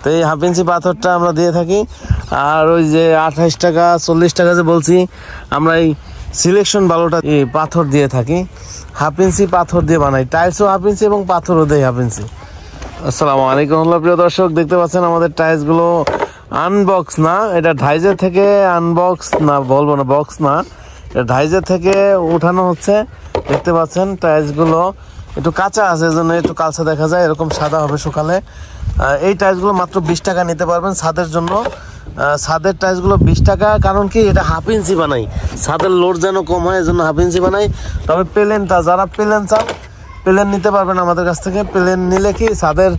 তো এই 1/2 ইঞ্চি পাথরটা আমরা দিয়ে থাকি। আর ওই যে 28 টাকা 40 টাকা যে বলছি, আমরা এই সিলেকশন বালুটা পাথর দিয়ে থাকি। 1/2 ইঞ্চি পাথর দিয়ে বানাই, টাইলসও 1/2 ইঞ্চি এবং পাথরও দেয় 1/2 ইঞ্চি। আসসালামু আলাইকুম প্রিয় দর্শক, দেখতে পাচ্ছেন আমাদের টাইলসগুলো আনবক্স না, এটা ঢাইজের থেকে আনবক্স না বলবো না, বক্স না, এটা ঢাইজের থেকে উঠানো হচ্ছে। দেখতে পাচ্ছেন টাইলসগুলো একটু কাঁচা আছে, এজন্য একটু কালচা দেখা যায়, এরকম সাদা হবে সকালে। এই টাইলসগুলো মাত্র 20 টাকা নিতে পারবেন ছাদের জন্য। ছাদের টাইলসগুলো 20 টাকা, কারণ কি এটা 1/2 ইঞ্চি বানাই, ছাদের লোড যেন কম হয়, এজন্য 1/2 ইঞ্চি বানাই। তবে প্লেনটা যারা প্লেন চান, প্লেন নিতে পারবেন আমাদের কাছ থেকে। প্লেন নিলে কি ছাদের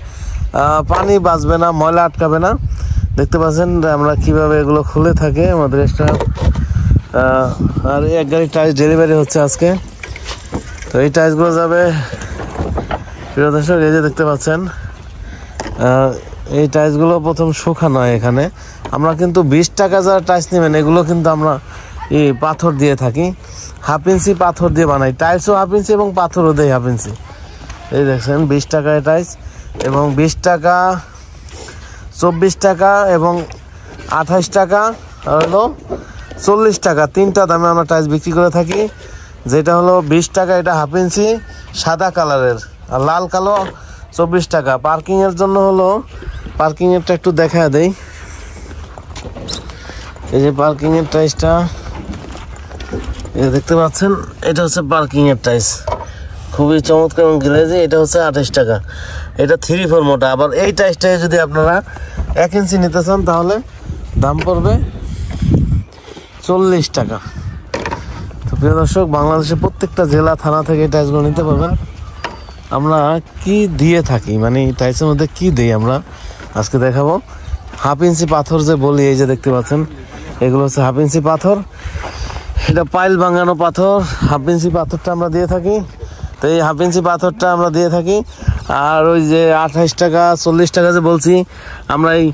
পানি বাঁচবে না, ময়লা আটকাবে না। দেখতে পাচ্ছেন আমরা কিভাবে এগুলো খুলে থাকে আমাদের স্টাফ। আর এক গাড়ি টাইলস ডেলিভারি হচ্ছে আজকে। তো এই টাইলসগুলো যাবে প্রিয় দর্শক, এই যে দেখতে পাচ্ছেন এই টাইলসগুলো প্রথম শুকানো হয় এখানে। আমরা কিন্তু 20 টাকা যারা টাইলস নেবেন, এগুলো কিন্তু আমরা এই পাথর দিয়ে থাকি। 1/2 ইঞ্চি পাথর দিয়ে বানাই, টাইলসও 1/2 ইঞ্চি এবং পাথরও দেয় 1/2 ইঞ্চি। এই দেখছেন 20 টাকায় টাইলস, এবং 20 টাকা 24 টাকা এবং 28 টাকা হলো 40 টাকা, 3টা দামে আমরা টাইলস বিক্রি করে থাকি। যেটা হলো 20 টাকা, এটা 1/2 ইঞ্চি সাদা কালারের, আর লাল কালো 24 টাকা। পার্কিংয়ের জন্য হলো, পার্কিংয়েরটা একটু দেখা দেই। এই যে পার্কিংয়ের টাইলসটা দেখতে পাচ্ছেন, এটা হচ্ছে পার্কিংয়ের টাইলস, খুবই চমৎকার এবং গ্লেজি। এটা হচ্ছে 28 টাকা, এটা 3/4 মোটা। আবার এই টাইলসটাই যদি আপনারা 1 ইঞ্চি নিতে চান, তাহলে দাম পড়বে 40 টাকা। তো প্রিয় দর্শক, বাংলাদেশের প্রত্যেকটা জেলা থানা থেকে এই টাইলসগুলো নিতে পারবেন। আমরা কি দিয়ে থাকি, মানে এই টাইলসের মধ্যে কি দিই আমরা আজকে দেখাবো। 1/2 ইঞ্চি পাথর যে বলি, এই যে দেখতে পাচ্ছেন এগুলো হচ্ছে 1/2 ইঞ্চি পাথর। এটা পাইল ভাঙানো পাথর, 1/2 ইঞ্চি পাথরটা আমরা দিয়ে থাকি। তো এই 1/2 ইঞ্চি পাথরটা আমরা দিয়ে থাকি। আর ওই যে 28 টাকা 40 টাকা যে বলছি, আমরা এই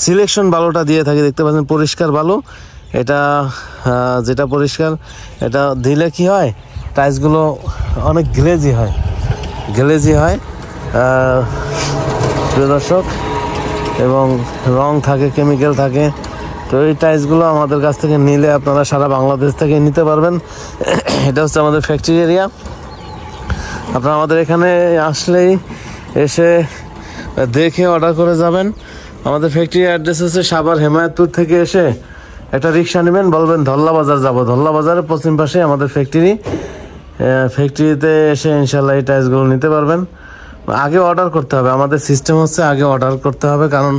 সিলেকশন বালুটা দিয়ে থাকি। দেখতে পাচ্ছেন পরিষ্কার বালু, এটা যেটা পরিষ্কার, এটা দিলে কি হয়, টাইলসগুলো অনেক গ্লেজি হয়, গ্লেজি হয় প্রিয় দর্শক, এবং রং থাকে, কেমিক্যাল থাকে। তো এই টাইলসগুলো আমাদের কাছ থেকে নিলে আপনারা সারা বাংলাদেশ থেকে নিতে পারবেন। এটা হচ্ছে আমাদের ফ্যাক্টরি এরিয়া। আপনারা আমাদের এখানে আসলেই এসে দেখে অর্ডার করে যাবেন। আমাদের ফ্যাক্টরি অ্যাড্রেস হচ্ছে সাভার হেমায়তপুর থেকে এসে একটা রিক্সা নেবেন, বলবেন ধল্লা বাজার যাব, ধল্লা বাজারের পশ্চিম পাশে আমাদের ফ্যাক্টরি। ফ্যাক্টরিতে এসে ইনশাল্লাহ এই টাইলসগুলো নিতে পারবেন। আগে অর্ডার করতে হবে, আমাদের সিস্টেম হচ্ছে আগে অর্ডার করতে হবে, কারণ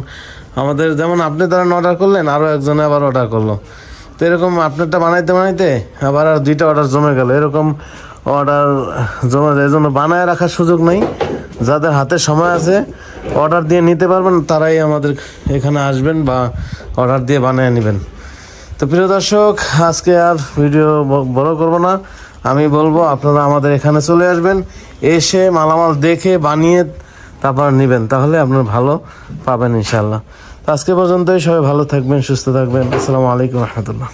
আমাদের যেমন আপনি ধরেন অর্ডার করলেন, আরও একজনে আবার অর্ডার করলো, তো এরকম আপনারটা বানাইতে বানাইতে আবার আর 2টা অর্ডার জমে গেল, এরকম অর্ডার জমে যায়। এই জন্য বানায় রাখার সুযোগ নেই। যাদের হাতে সময় আছে অর্ডার দিয়ে নিতে পারবেন, তারাই আমাদের এখানে আসবেন বা অর্ডার দিয়ে বানিয়ে নেবেন। তো প্রিয় দর্শক, আজকে আর ভিডিও বড় করব না, আমি বলবো আপনারা আমাদের এখানে চলে আসবেন, এসে মালামাল দেখে বানিয়ে তারপর নেবেন, তাহলে আপনারা ভালো পাবেন ইনশাল্লাহ। তো আজকে পর্যন্তই, সবাই ভালো থাকবেন, সুস্থ থাকবেন। আসসালামু আলাইকুম রহমতুল্লাহ।